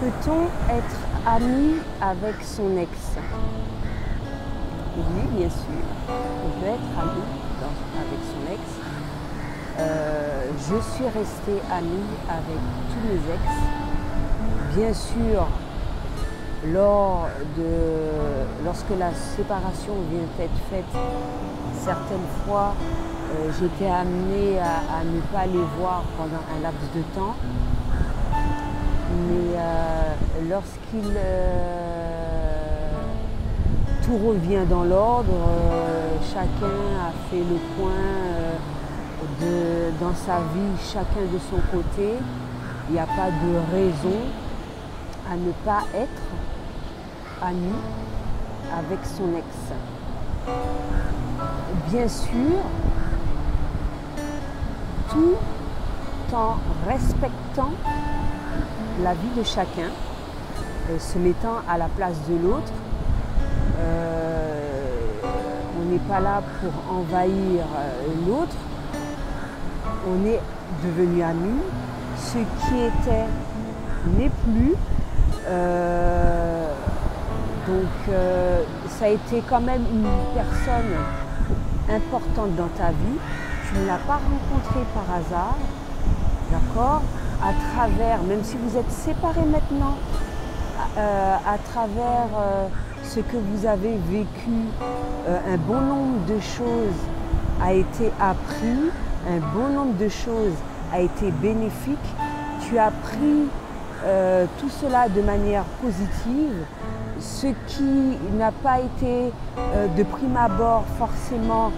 Peut-on être ami avec son ex? Oui, bien sûr. On peut être ami avec son ex. Je suis restée amie avec tous mes ex. Bien sûr, lorsque la séparation vient d'être faite, certaines fois, j'étais amenée à ne pas les voir pendant un laps de temps. Mais tout revient dans l'ordre, chacun a fait le point dans sa vie, chacun de son côté. Il n'y a pas de raison à ne pas être ami avec son ex. Bien sûr, tout en respectant la vie de chacun, se mettant à la place de l'autre. On n'est pas là pour envahir l'autre. On est devenus amis. Ce qui était n'est plus. Donc ça a été quand même une personne importante dans ta vie. Tu ne l'as pas rencontré par hasard, d'accord? À travers, même si vous êtes séparés maintenant, à travers ce que vous avez vécu, un bon nombre de choses a été appris, un bon nombre de choses a été bénéfique. Tu as pris tout cela de manière positive, ce qui n'a pas été de prime abord forcément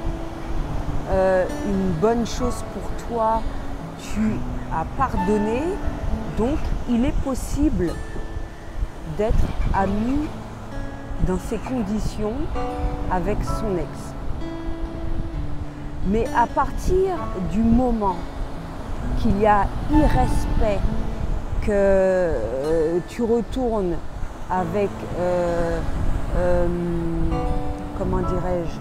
une bonne chose pour toi. Tu as pardonné, donc il est possible d'être ami dans ces conditions avec son ex. Mais à partir du moment qu'il y a irrespect, que tu retournes avec, comment dirais-je,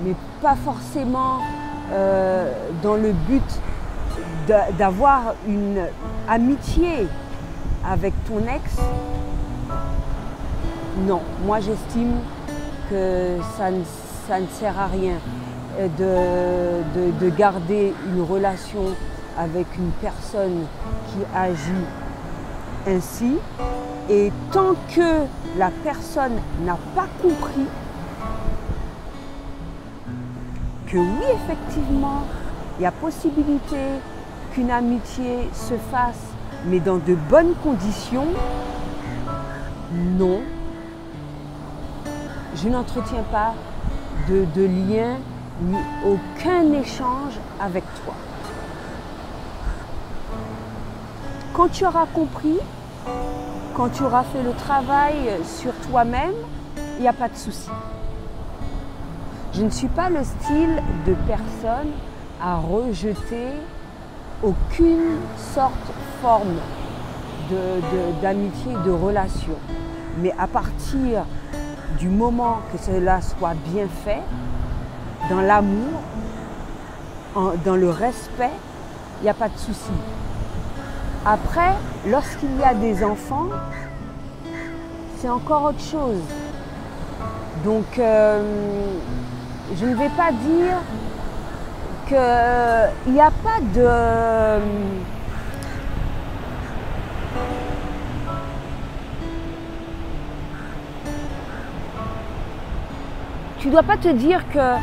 mais pas forcément dans le but d'avoir une amitié avec ton ex. Non, moi j'estime que ça ne sert à rien de garder une relation avec une personne qui agit ainsi. Et tant que la personne n'a pas compris que oui, effectivement, il y a possibilité qu'une amitié se fasse, mais dans de bonnes conditions, non, je n'entretiens pas de lien ni aucun échange avec toi. Quand tu auras compris, quand tu auras fait le travail sur toi-même, il n'y a pas de souci. Je ne suis pas le style de personne à rejeter aucune forme d'amitié, de relation. Mais à partir du moment que cela soit bien fait, dans l'amour, dans le respect, il n'y a pas de souci. Après, lorsqu'il y a des enfants, c'est encore autre chose. Donc, je ne vais pas dire qu'il n'y a pas de... Tu ne dois pas te dire que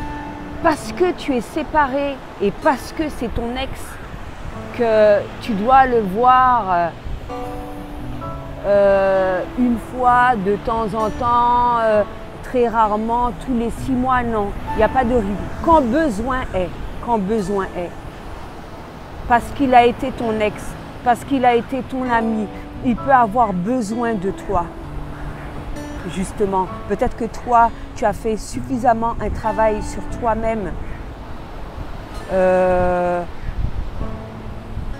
parce que tu es séparé et parce que c'est ton ex, que tu dois le voir une fois de temps en temps, très rarement, tous les 6 mois, non. Il n'y a pas de rythme. Quand besoin est. Parce qu'il a été ton ex, parce qu'il a été ton ami, il peut avoir besoin de toi. Justement, peut-être que toi, tu as fait suffisamment un travail sur toi-même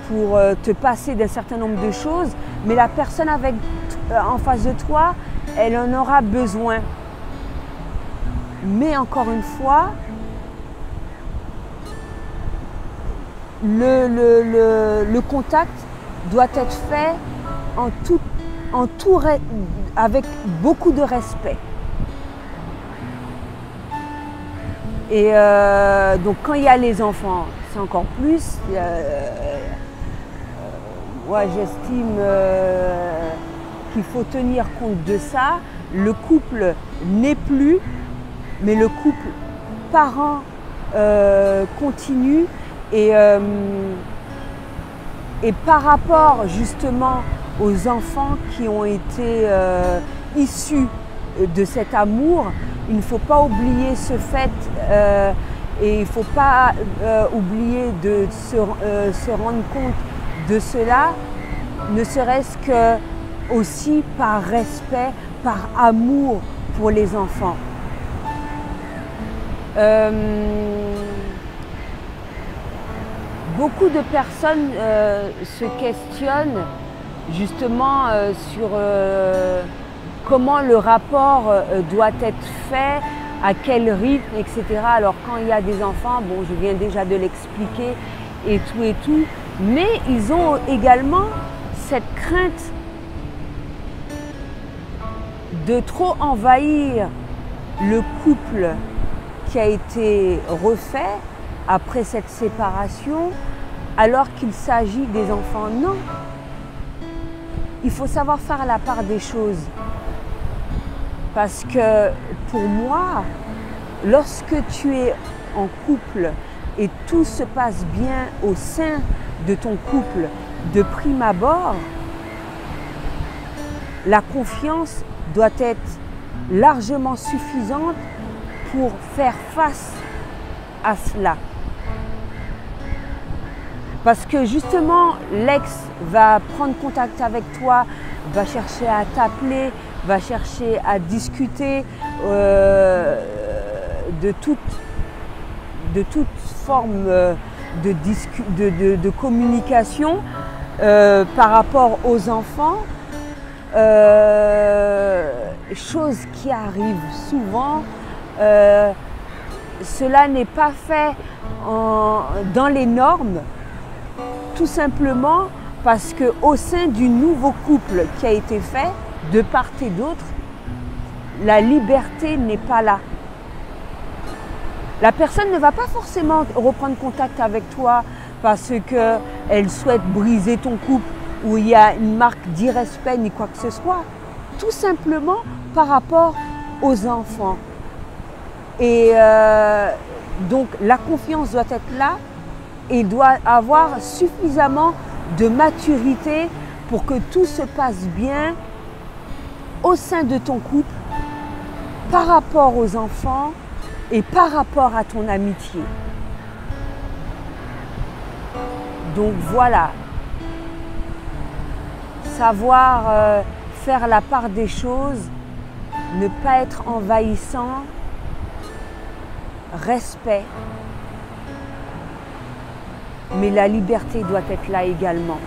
pour te passer d'un certain nombre de choses, mais la personne en face de toi, elle en aura besoin. Mais encore une fois, le contact doit être fait avec beaucoup de respect. Et donc quand il y a les enfants, c'est encore plus. Moi j'estime qu'il faut tenir compte de ça. Le couple n'est plus, mais le couple parent continue. Et par rapport justement aux enfants qui ont été issus de cet amour, il ne faut pas oublier ce fait et il ne faut pas oublier de se rendre compte de cela, ne serait-ce que aussi par respect, par amour pour les enfants. Beaucoup de personnes se questionnent justement sur comment le rapport doit être fait, à quel rythme, etc. Alors quand il y a des enfants, bon, je viens déjà de l'expliquer et tout, mais ils ont également cette crainte de trop envahir le couple qui a été refait après cette séparation, alors qu'il s'agit des enfants. Non, il faut savoir faire la part des choses. Parce que pour moi, lorsque tu es en couple et tout se passe bien au sein de ton couple de prime abord, la confiance doit être largement suffisante pour faire face à cela. Parce que justement, l'ex va prendre contact avec toi, va chercher à t'appeler, va chercher à discuter de toute forme de communication par rapport aux enfants. Chose qui arrive souvent, cela n'est pas fait dans les normes, tout simplement parce qu'au sein du nouveau couple qui a été fait, de part et d'autre, la liberté n'est pas là. La personne ne va pas forcément reprendre contact avec toi parce qu'elle souhaite briser ton couple ou il y a une marque d'irrespect ni quoi que ce soit. Tout simplement par rapport aux enfants. Et donc la confiance doit être là et il doit avoir suffisamment de maturité pour que tout se passe bien au sein de ton couple, par rapport aux enfants et par rapport à ton amitié. Donc voilà, savoir faire la part des choses, ne pas être envahissant, respect, mais la liberté doit être là également.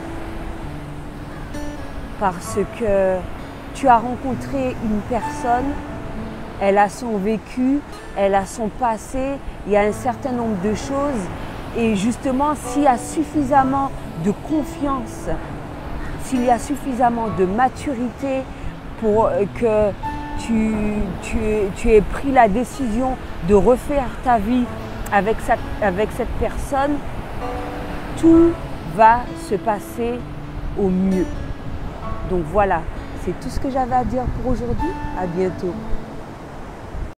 Parce que tu as rencontré une personne, elle a son vécu, elle a son passé, il y a un certain nombre de choses. Et justement, s'il y a suffisamment de confiance, s'il y a suffisamment de maturité pour que tu aies pris la décision de refaire ta vie avec cette personne, tout va se passer au mieux. Donc voilà, c'est tout ce que j'avais à dire pour aujourd'hui. À bientôt.